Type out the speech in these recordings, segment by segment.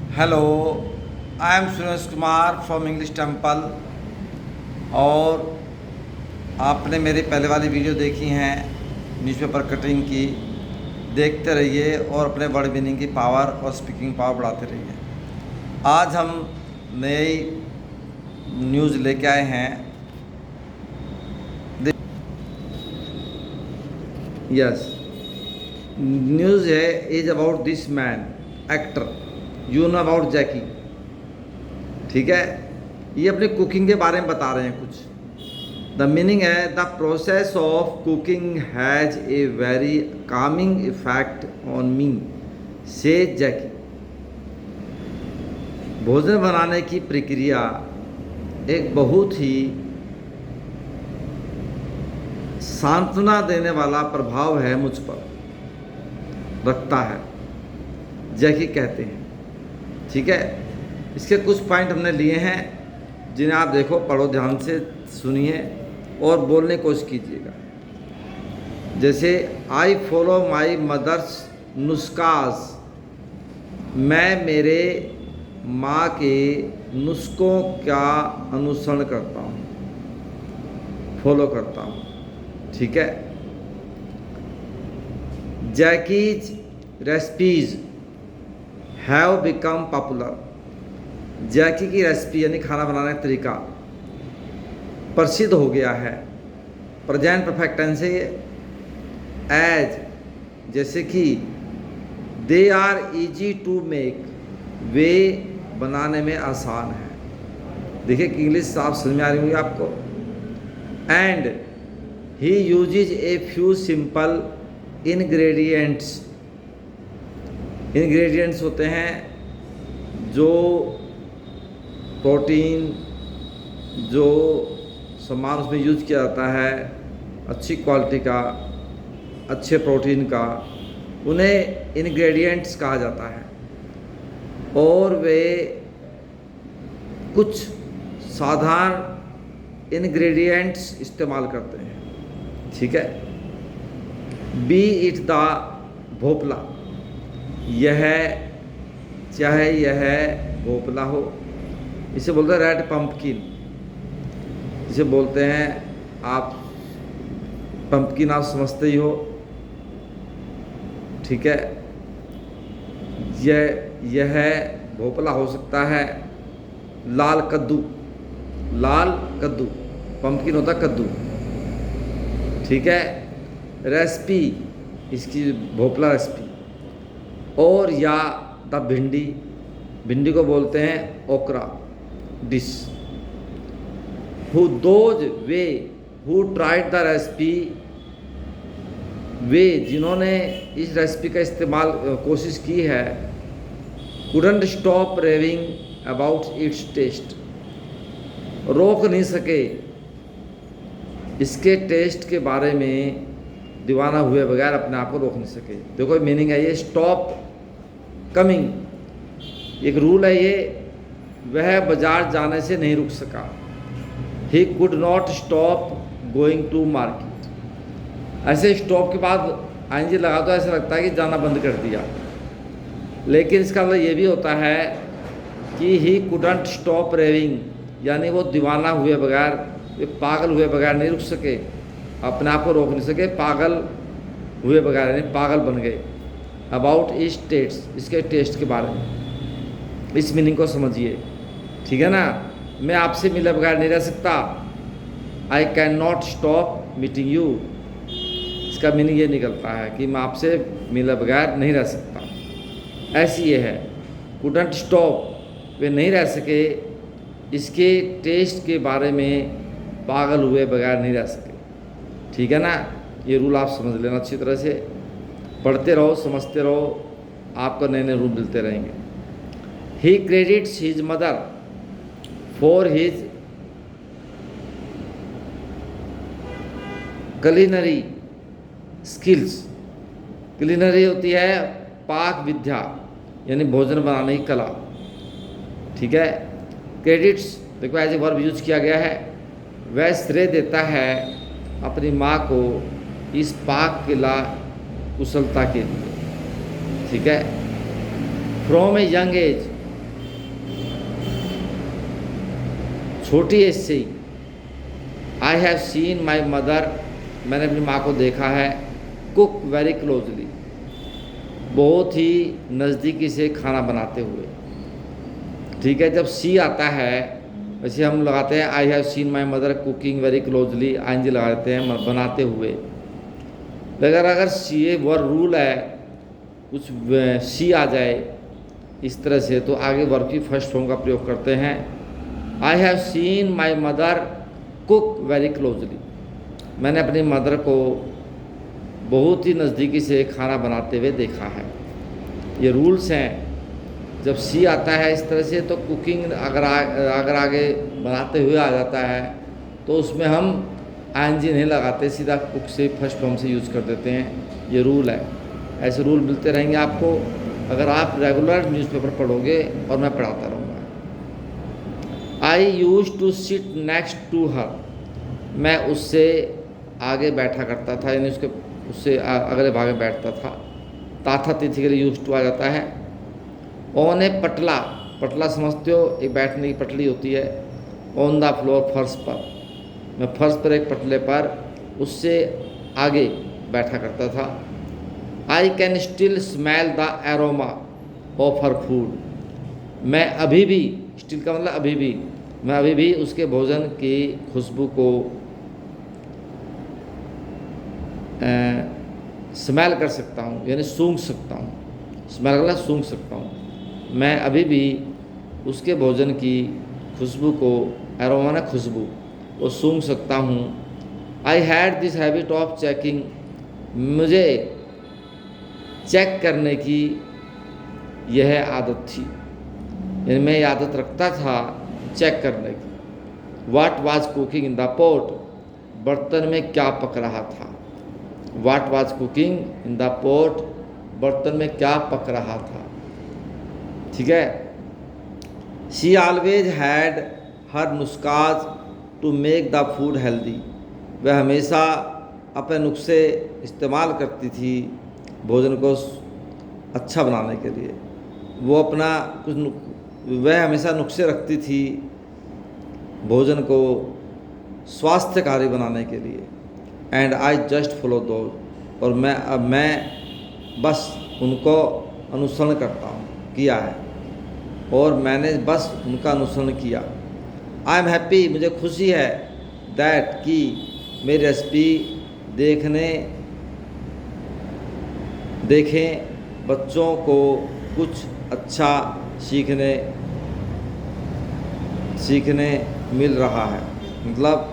Hello, I am Suresh Kumar from English temple. और आपने मेरी पहले वाली वीडियो देखी हैं न्यूज़पेपर कटिंग की। देखते रहिए और अपने वर्ड मीनिंग की पावर और स्पीकिंग पावर बढ़ाते रहिए। आज हम नई न्यूज़ लेके आए हैं। यस, न्यूज़ है is about this man actor, you know about Jackie. ठीक है, ये अपनी कुकिंग के बारे में बता रहे हैं कुछ। द मीनिंग है the process of cooking has a very Kameng effect on me, से जैकी। भोजन बनाने की प्रक्रिया एक बहुत ही सांत्वना देने वाला प्रभाव है मुझ पर रखता है, जैकी कहते हैं। ठीक है, इसके कुछ पॉइंट हमने लिए हैं जिन्हें आप देखो, पढ़ो, ध्यान से सुनिए और बोलने की कोशिश कीजिएगा। जैसे आई फॉलो माई मदर्स नुस्खास, मैं मेरे माँ के नुस्खों का अनुसरण करता हूँ, फॉलो करता हूँ। ठीक है, जैकीज रेसिपीज हैव बिकम पॉपुलर, जैकी की रेसिपी यानी खाना बनाने का तरीका प्रसिद्ध हो गया है। प्रेजेंट परफेक्ट टेंस है एज, जैसे कि they are easy to make, वे बनाने में आसान है। देखिए कि इंग्लिश साफ समझ में आ रही होगी आपको। And he usage a few simple ingredients, ingredients होते हैं जो प्रोटीन, जो सामान उसमें यूज किया जाता है अच्छी क्वालिटी का, अच्छे प्रोटीन का, उन्हें इंग्रेडिएंट्स कहा जाता है। और वे कुछ साधारण इंग्रेडिएंट्स इस्तेमाल करते हैं। ठीक है, बी इट द भोपला, यह चाहे यह भोपला हो, इसे बोलते हैं रेड पंपकिन, इसे बोलते हैं आप पंपकिन, आप समझते ही हो। ठीक है, यह भोपला हो सकता है। लाल कद्दू, लाल कद्दू, पंपकिन होता है कद्दू। ठीक है, रेसिपी इसकी भोपला रेसिपी। और या द भिंडी, भिंडी को बोलते हैं ओकरा डिश। हु दोज वे हु ट्राइड द रेसिपी, वे जिन्होंने इस रेसिपी का इस्तेमाल कोशिश की है, couldn't stop raving about its taste, रोक नहीं सके इसके टेस्ट के बारे में दीवाना हुए बगैर अपने आप को रोक नहीं सके। देखो मीनिंग है ये स्टॉप कमिंग, एक रूल है ये, वह बाजार जाने से नहीं रुक सका। He could not stop going to market, ऐसे स्टॉप के बाद आईएनजी लगा तो ऐसा लगता है कि जाना बंद कर दिया, लेकिन इसका मतलब ये भी होता है कि ही कुडंट स्टॉप रेविंग, यानी वो दीवाना हुए बगैर, पागल हुए बगैर नहीं रुक सके, अपने आप को रोक नहीं सके, पागल हुए बगैर यानी पागल बन गए। अबाउट इस टेस्ट, इसके टेस्ट के बारे में, इस मीनिंग को समझिए। ठीक है ना, मैं आपसे मिले बगैर नहीं रह सकता। I can not stop meeting you, इसका मीनिंग ये निकलता है कि मैं आपसे मिले बगैर नहीं रह सकता। ऐसी ये है, कुडंट स्टॉप, वे नहीं रह सके इसके टेस्ट के बारे में, पागल हुए बगैर नहीं रह सके। ठीक है ना, ये रूल आप समझ लेना अच्छी तरह से। पढ़ते रहो, समझते रहो, आपको नए नए रूल मिलते रहेंगे। He credits his mother for his culinary skills, culinary होती है पाक विद्या यानी भोजन बनाने की कला। ठीक है, क्रेडिट्स देखो एज ए वर्ब यूज किया गया है, वह श्रेय देता है अपनी माँ को इस पाक कला कुशलता के लिए। ठीक है, फ्रॉम ए यंग एज, छोटी एज से ही I have seen my mother, मैंने अपनी माँ को देखा है, कुक वेरी क्लोजली, बहुत ही नज़दीकी से खाना बनाते हुए। ठीक है, जब सी आता है वैसे हम लगाते हैं I have seen my mother cooking very closely, आइंजी लगा देते हैं बनाते हुए। लेकिन अगर सी ए वर्ब रूल है, कुछ सी आ जाए इस तरह से, तो आगे वर्ब की फर्स्ट फॉर्म का प्रयोग करते हैं। I have seen my mother cook very closely, मैंने अपनी मदर को बहुत ही नज़दीकी से खाना बनाते हुए देखा है। ये रूल्स हैं। जब सी आता है इस तरह से, तो कुकिंग अगर आगे बनाते हुए आ जाता है तो उसमें हम आईएनजी नहीं लगाते, सीधा कुक से फर्स्ट फॉर्म से यूज़ कर देते हैं। ये रूल है। ऐसे रूल मिलते रहेंगे आपको अगर आप रेगुलर न्यूज़पेपर पढ़ोगे और मैं पढ़ाता रहूँगा। I use to sit next to her, मैं उससे आगे बैठा करता था, यानी उससे अगले भाग में बैठता था। ताथा तिथि के लिए यूज टू आ जाता है। ऑन ए पटला, पटला समझते हो, एक बैठने की पटली होती है। ऑन द फ्लोर, फर्श पर, मैं फर्श पर एक पटले पर उससे आगे बैठा करता था। I can still smell the aroma of her food, मैं अभी भी, स्टिल का मतलब अभी भी, मैं अभी भी उसके भोजन की खुशबू को स्मेल कर सकता हूँ, यानी सूंघ सकता हूँ। स्मेल का मतलब सूंघ सकता हूँ। मैं अभी भी उसके भोजन की खुशबू को, एरोमा ना खुशबू, वो सूंघ सकता हूँ। I had this habit of checking, मुझे चेक करने की यह आदत थी, यानी मैं ये आदत रखता था चेक करने की। What was cooking in the pot, बर्तन में क्या पक रहा था। What was cooking in the pot, बर्तन में क्या पक रहा था। ठीक है। शी ऑलवेज हैड हर नुस्खाज to make the food healthy, वह हमेशा अपने नुस्खे इस्तेमाल करती थी भोजन को अच्छा बनाने के लिए। वो अपना वह हमेशा नुस्खे रखती थी भोजन को स्वास्थ्यकारी बनाने के लिए। And I just follow those, और मैं बस उनको अनुसरण करता हूँ, किया है, और मैंने बस उनका अनुसरण किया। आई एम हैप्पी, मुझे खुशी है, दैट कि मेरी रेसिपी देखें बच्चों को कुछ अच्छा सीखने मिल रहा है। मतलब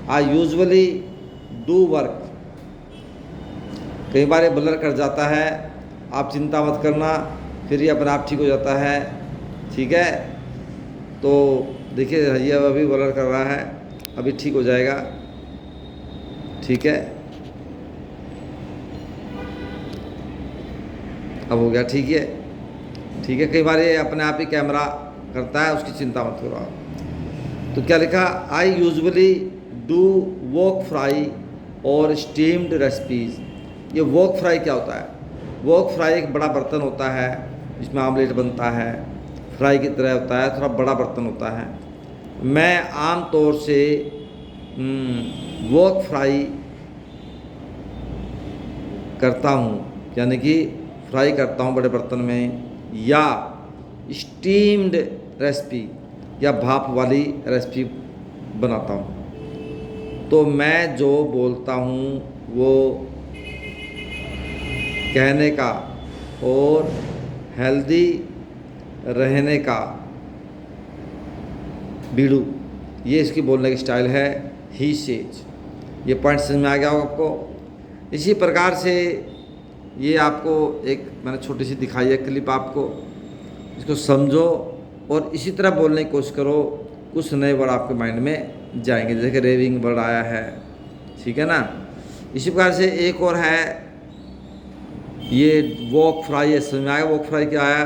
आई यूजुअली डू वर्क, कई बार ये ब्लर कर जाता है, आप चिंता मत करना, फिर ये अपने आप ठीक हो जाता है। ठीक है, तो देखिए ये अभी ब्लर कर रहा है, अभी ठीक हो जाएगा। ठीक है, अब हो गया। ठीक है, ठीक है, कई बार ये अपने आप ही कैमरा करता है, उसकी चिंता मत करो आप। तो क्या लिखा, I usually do woke fry और स्टीम्ड रेसिपीज़। ये वोक फ्राई क्या होता है? वोक फ्राई एक बड़ा बर्तन होता है जिसमें आमलेट बनता है, फ्राई की तरह होता है, थोड़ा बड़ा बर्तन होता है। मैं आम तौर से वोक फ्राई करता हूँ, यानी कि फ्राई करता हूँ बड़े बर्तन में, या स्टीम्ड रेसिपी या भाप वाली रेसिपी बनाता हूँ। तो मैं जो बोलता हूँ वो कहने का और हेल्दी रहने का बीड़ू, ये इसकी बोलने की स्टाइल है, ही सेज। ये पॉइंट समझ में आ गया होगा आपको। इसी प्रकार से ये आपको एक मैंने छोटी सी दिखाई है क्लिप आपको, इसको समझो और इसी तरह बोलने की कोशिश करो, कुछ नए वर्ड आपके माइंड में जाएंगे। जैसे कि रेविंग वर्ड आया है, ठीक है ना। इसी प्रकार से एक और है, ये वोक फ्राई है, समझ में आया वोक फ्राई क्या आया,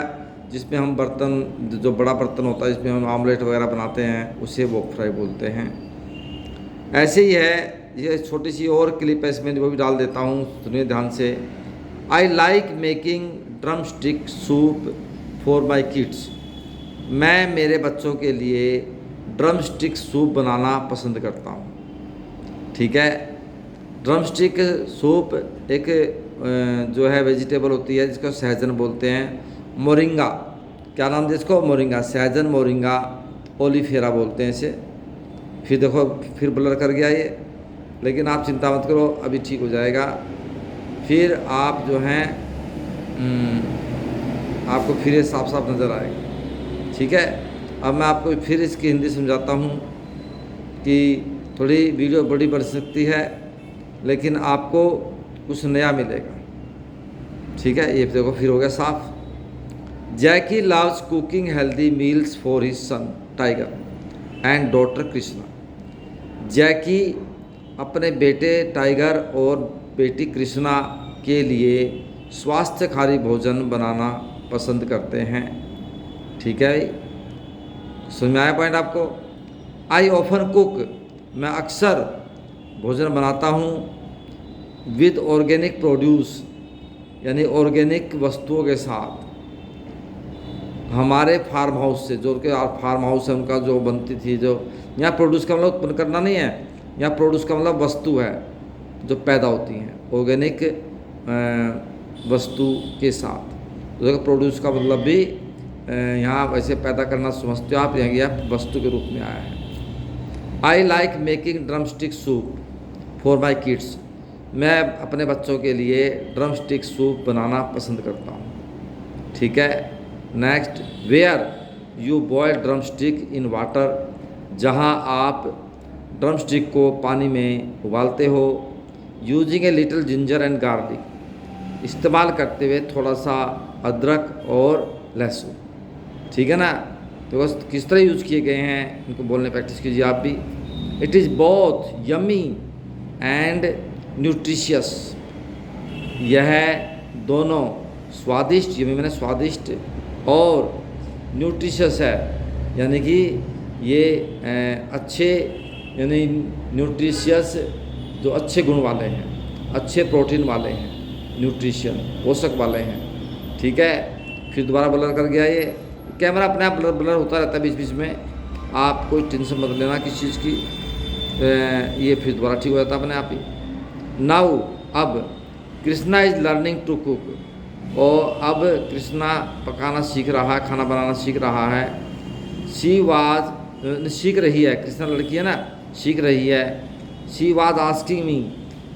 जिसमें हम बर्तन, जो बड़ा बर्तन होता है जिसमें हम आमलेट वगैरह बनाते हैं, उसे वोक फ्राई बोलते हैं। ऐसे ही है, ये छोटी सी और क्लिप है, इसमें वो भी डाल देता हूँ, सुनिए ध्यान से। I like making drum stick soup for my kids, मैं मेरे बच्चों के लिए ड्रम स्टिक सूप बनाना पसंद करता हूँ। ठीक है, ड्रम स्टिक सूप एक जो है वेजिटेबल होती है जिसको सहजन बोलते हैं। मोरिंगा, क्या नाम है इसको? मोरिंगा, सहजन, मोरिंगा, ओलिफेरा बोलते हैं इसे। फिर देखो फिर ब्लर कर गया ये, लेकिन आप चिंता मत करो, अभी ठीक हो जाएगा। फिर आप जो हैं आपको फिर ये साफ साफ नज़र आएगा। ठीक है, अब मैं आपको फिर इसकी हिंदी समझाता हूँ कि थोड़ी वीडियो बड़ी बढ़ सकती है, लेकिन आपको कुछ नया मिलेगा। ठीक है, ये देखो फिर हो गया साफ। Jackie loves cooking healthy meals for his son Tiger and daughter Krishna. Jackie अपने बेटे टाइगर और बेटी कृष्णा के लिए स्वास्थ्यकारी भोजन बनाना पसंद करते हैं। ठीक है भाई, समझ में आया पॉइंट आपको? आई ऑफन कुक, मैं अक्सर भोजन बनाता हूँ विद ऑर्गेनिक प्रोड्यूस, यानी ऑर्गेनिक वस्तुओं के साथ। हमारे फार्म हाउस से, जो कि फार्म हाउस है उनका जो बनती थी, जो यहाँ प्रोड्यूस का मतलब उत्पन्न करना नहीं है, यहाँ प्रोड्यूस का मतलब वस्तु है जो पैदा होती हैं ऑर्गेनिक वस्तु के साथ। तो देखो प्रोड्यूस का मतलब भी यहाँ वैसे पैदा करना समझते हो आप, यहाँ यह वस्तु के रूप में आया है। I like making drum stick soup for my kids, मैं अपने बच्चों के लिए ड्रम स्टिक सूप बनाना पसंद करता हूँ। ठीक है, next, where you boil drumstick in water, जहाँ आप ड्रम स्टिक को पानी में उबालते हो। Using a little ginger and garlic, इस्तेमाल करते हुए थोड़ा सा अदरक और लहसुन। ठीक है ना, तो बस किस तरह यूज़ किए गए हैं इनको बोलने प्रैक्टिस कीजिए आप भी। It is both yummy and nutritious, यह दोनों स्वादिष्ट, यमी मैंने स्वादिष्ट, और न्यूट्रिशियस है, यानी कि ये अच्छे, यानी न्यूट्रिशियस जो अच्छे गुण वाले हैं, अच्छे प्रोटीन वाले हैं, न्यूट्रिशन पोषक वाले हैं। ठीक है, फिर दोबारा ब्लर कर गया ये। कैमरा अपने आप ब्लर होता रहता है बीच बीच में, आप कोई टेंशन मत लेना किसी चीज़ की। ये फिर दोबारा ठीक हो जाता है अपने आप ही। नाउ, अब Krishna is learning to cook, और अब कृष्णा पकाना सीख रहा है, खाना बनाना सीख रहा है। शी वाज, सीख रही है, कृष्णा लड़की है ना, सीख रही है। शी वाज आस्किंग मी,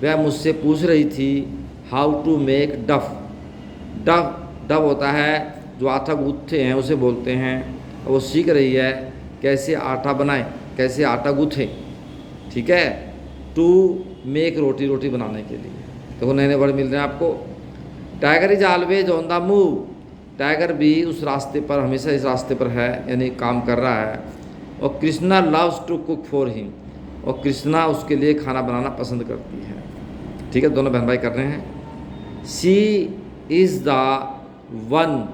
वह मुझसे पूछ रही थी, हाउ टू मेक डफ। डफ होता है जो आटा गूँथते हैं उसे बोलते हैं, और वो सीख रही है कैसे आटा बनाएं, कैसे आटा गूँथें। ठीक है, टू मेक रोटी बनाने के लिए। देखो नए नए वर्ड मिल रहे हैं आपको। Tiger is always on the move, tiger भी उस रास्ते पर, हमेशा इस रास्ते पर है, यानी काम कर रहा है। और Krishna loves to cook for him, और कृष्णा उसके लिए खाना बनाना पसंद करती है। ठीक है, दोनों बहन भाई कर रहे हैं। She is the one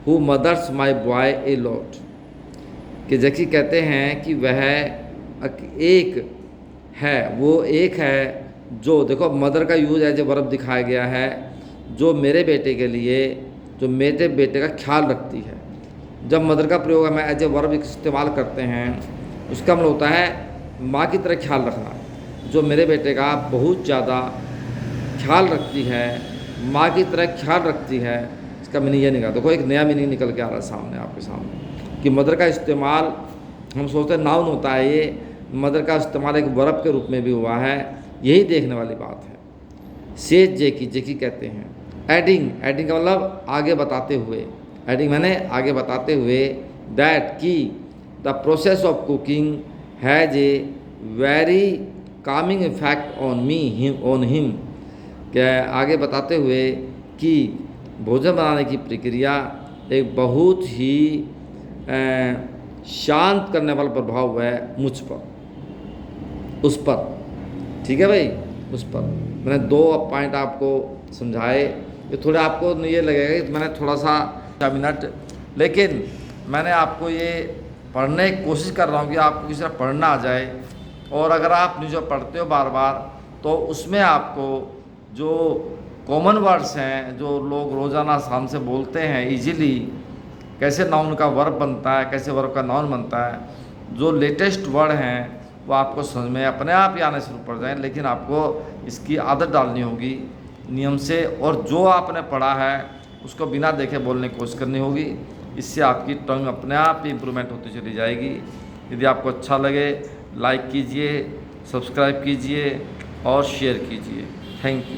who mothers my boy a lot, कि जैकी कहते हैं कि वह एक है, वो एक है जो, देखो मदर का यूज एज ए वर्ब दिखाया गया है, जो मेरे बेटे के लिए, जो मेरे बेटे का ख्याल रखती है। जब मदर का प्रयोग हम एज ए वर्ब इस्तेमाल करते हैं, उसका मतलब होता है माँ की तरह ख्याल रखना, जो मेरे बेटे का बहुत ज़्यादा ख्याल रखती है, माँ की तरह ख्याल रखती है। इसका मीनिंग ये निकला, देखो एक नया मीनिंग निकल के आ रहा है सामने, आपके सामने, कि मदर का इस्तेमाल, हम सोचते हैं नाउन होता है ये, मदर का इस्तेमाल एक वर्ब के रूप में भी हुआ है, यही देखने वाली बात है। सेज जेकी कहते हैं। एडिंग का मतलब आगे बताते हुए, एडिंग मैंने आगे बताते हुए, दैट की the process of cooking has a very Kameng effect on him, क्या आगे बताते हुए कि भोजन बनाने की प्रक्रिया एक बहुत ही शांत करने वाला प्रभाव है मुझ पर, उस पर। ठीक है भाई, उस पर। मैंने 2 पॉइंट आपको समझाए, ये थोड़ा आपको ये लगेगा कि मैंने थोड़ा सा 4 मिनट, लेकिन मैंने आपको ये पढ़ने की कोशिश कर रहा हूँ कि आपको किसी तरह पढ़ना आ जाए। और अगर आप जो पढ़ते हो बार बार, तो उसमें आपको जो कॉमन वर्ड्स हैं, जो लोग रोज़ाना आसान से बोलते हैं इजीली, कैसे नाउन का वर्ब बनता है, कैसे वर्ब का नाउन बनता है, जो लेटेस्ट वर्ड हैं वो आपको समझ में अपने आप ही आने शुरू पड़ जाएं, लेकिन आपको इसकी आदत डालनी होगी नियम से, और जो आपने पढ़ा है उसको बिना देखे बोलने की कोशिश करनी होगी। इससे आपकी टंग अपने आप ही इम्प्रूवमेंट होती चली जाएगी। यदि आपको अच्छा लगे लाइक कीजिए, सब्सक्राइब कीजिए और शेयर कीजिए। Thank you.